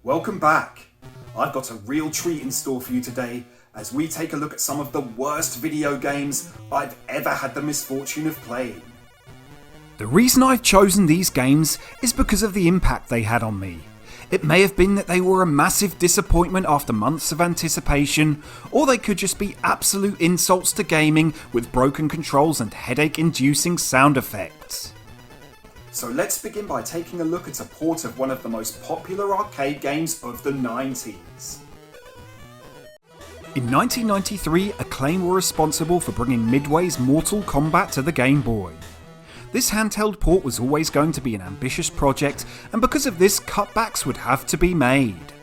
Welcome back. I've got a real treat in store for you today as we take a look at some of the worst video games I've ever had the misfortune of playing. The reason I've chosen these games is because of the impact they had on me. It may have been that they were a massive disappointment after months of anticipation, or they could just be absolute insults to gaming with broken controls and headache-inducing sound effects. So let's begin by taking a look at a port of one of the most popular arcade games of the 90s. In 1993, Acclaim were responsible for bringing Midway's Mortal Kombat to the Game Boy. This handheld port was always going to be an ambitious project, and because of this, cutbacks would have to be made.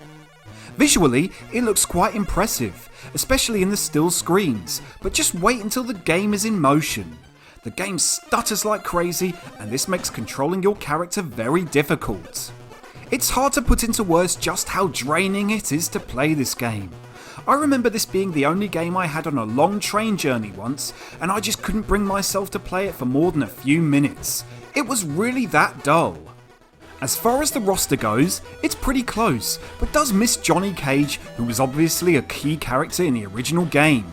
Visually, it looks quite impressive, especially in the still screens, but just wait until the game is in motion. The game stutters like crazy, and this makes controlling your character very difficult. It's hard to put into words just how draining it is to play this game. I remember this being the only game I had on a long train journey once, and I just couldn't bring myself to play it for more than a few minutes. It was really that dull. As far as the roster goes, it's pretty close, but does miss Johnny Cage, who was obviously a key character in the original game.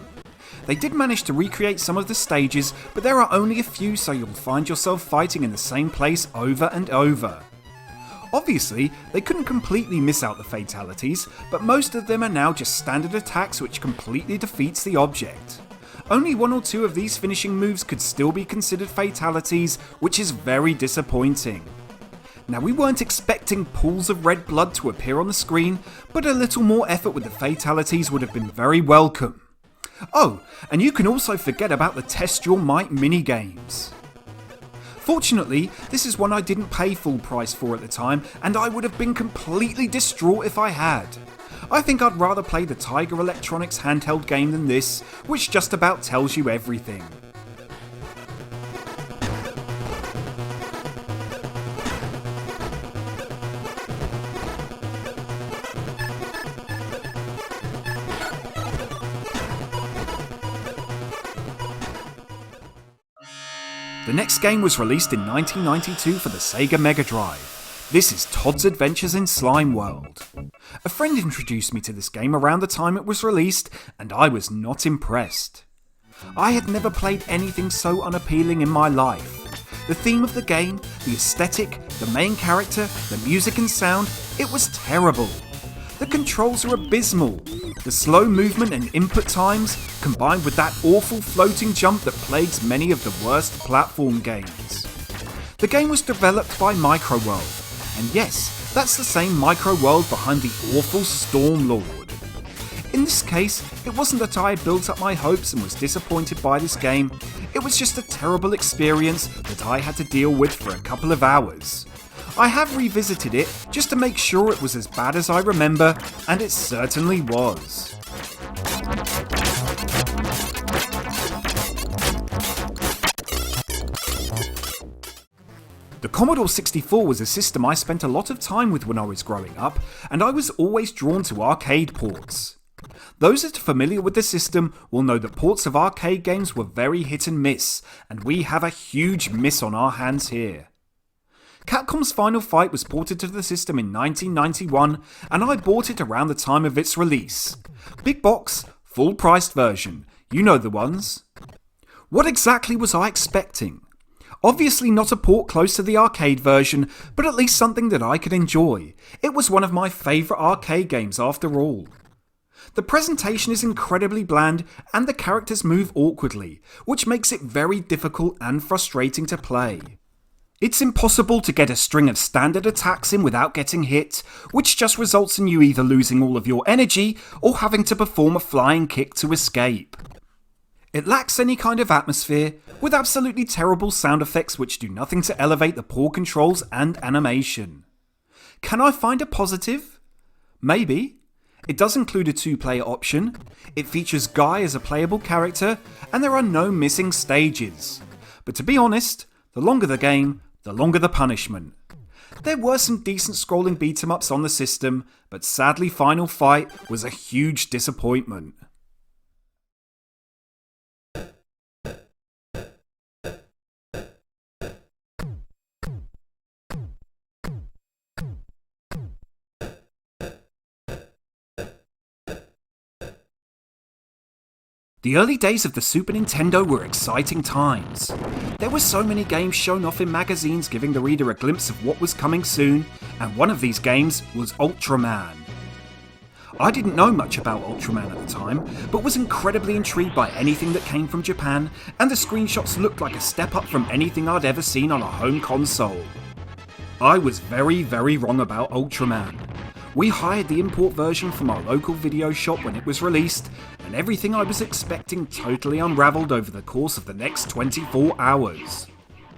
They did manage to recreate some of the stages, but there are only a few, so you'll find yourself fighting in the same place over and over. Obviously, they couldn't completely miss out the fatalities, but most of them are now just standard attacks which completely defeats the object. Only one or two of these finishing moves could still be considered fatalities, which is very disappointing. Now, we weren't expecting pools of red blood to appear on the screen, but a little more effort with the fatalities would have been very welcome. Oh, and you can also forget about the Test Your Might minigames. Fortunately, this is one I didn't pay full price for at the time, and I would have been completely distraught if I had. I think I'd rather play the Tiger Electronics handheld game than this, which just about tells you everything. The next game was released in 1992 for the Sega Mega Drive. This is Todd's Adventures in Slime World. A friend introduced me to this game around the time it was released, and I was not impressed. I had never played anything so unappealing in my life. The theme of the game, the aesthetic, the main character, the music and sound, it was terrible. The controls are abysmal. The slow movement and input times, combined with that awful floating jump that plagues many of the worst platform games. The game was developed by Microworld, and yes, that's the same Microworld behind the awful Stormlord. In this case, it wasn't that I built up my hopes and was disappointed by this game, it was just a terrible experience that I had to deal with for a couple of hours. I have revisited it just to make sure it was as bad as I remember, and it certainly was. The Commodore 64 was a system I spent a lot of time with when I was growing up, and I was always drawn to arcade ports. Those that are familiar with the system will know that ports of arcade games were very hit and miss, and we have a huge miss on our hands here. Capcom's Final Fight was ported to the system in 1991, and I bought it around the time of its release. Big box, full-priced version, you know the ones. What exactly was I expecting? Obviously not a port close to the arcade version, but at least something that I could enjoy. It was one of my favourite arcade games after all. The presentation is incredibly bland, and the characters move awkwardly, which makes it very difficult and frustrating to play. It's impossible to get a string of standard attacks in without getting hit, which just results in you either losing all of your energy or having to perform a flying kick to escape. It lacks any kind of atmosphere, with absolutely terrible sound effects which do nothing to elevate the poor controls and animation. Can I find a positive? Maybe. It does include a 2-player option, it features Guy as a playable character, and there are no missing stages. But to be honest, the longer the game, the longer the punishment. There were some decent scrolling beat-em-ups on the system, but sadly Final Fight was a huge disappointment. The early days of the Super Nintendo were exciting times. There were so many games shown off in magazines giving the reader a glimpse of what was coming soon, and one of these games was Ultraman. I didn't know much about Ultraman at the time, but was incredibly intrigued by anything that came from Japan, and the screenshots looked like a step up from anything I'd ever seen on a home console. I was very wrong about Ultraman. We hired the import version from our local video shop when it was released, and everything I was expecting totally unravelled over the course of the next 24 hours.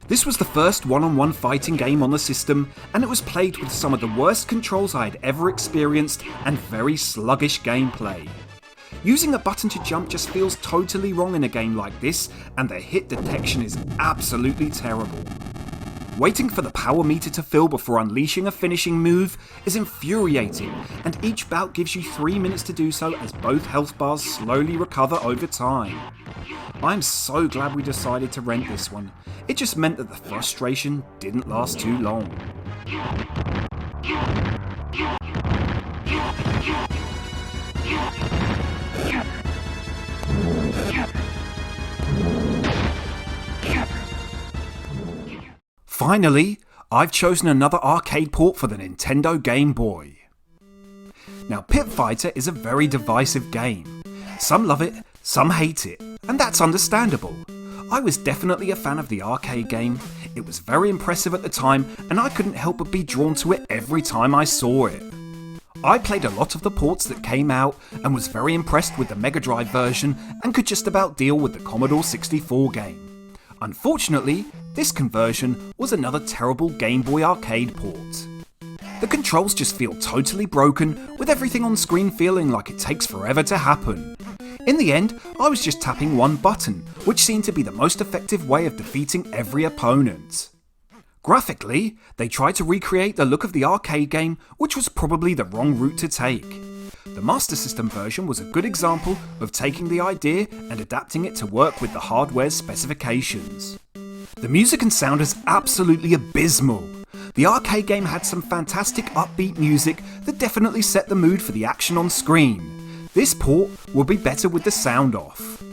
This was the first one-on-one fighting game on the system, and it was played with some of the worst controls I had ever experienced and very sluggish gameplay. Using a button to jump just feels totally wrong in a game like this, and the hit detection is absolutely terrible. Waiting for the power meter to fill before unleashing a finishing move is infuriating, and each bout gives you 3 minutes to do so as both health bars slowly recover over time. I'm so glad we decided to rent this one. It just meant that the frustration didn't last too long. Finally, I've chosen another arcade port for the Nintendo Game Boy. Now, Pit Fighter is a very divisive game. Some love it, some hate it, and that's understandable. I was definitely a fan of the arcade game. It was very impressive at the time, and I couldn't help but be drawn to it every time I saw it. I played a lot of the ports that came out and was very impressed with the Mega Drive version and could just about deal with the Commodore 64 game. Unfortunately, this conversion was another terrible Game Boy Arcade port. The controls just feel totally broken, with everything on screen feeling like it takes forever to happen. In the end, I was just tapping one button, which seemed to be the most effective way of defeating every opponent. Graphically, they tried to recreate the look of the arcade game, which was probably the wrong route to take. The Master System version was a good example of taking the idea and adapting it to work with the hardware's specifications. The music and sound is absolutely abysmal. The arcade game had some fantastic upbeat music that definitely set the mood for the action on screen. This port will be better with the sound off.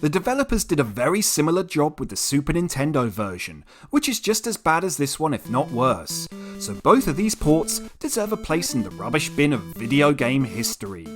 The developers did a very similar job with the Super Nintendo version, which is just as bad as this one if not worse, so both of these ports deserve a place in the rubbish bin of video game history.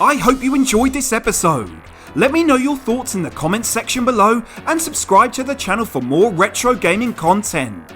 I hope you enjoyed this episode. Let me know your thoughts in the comments section below and subscribe to the channel for more retro gaming content.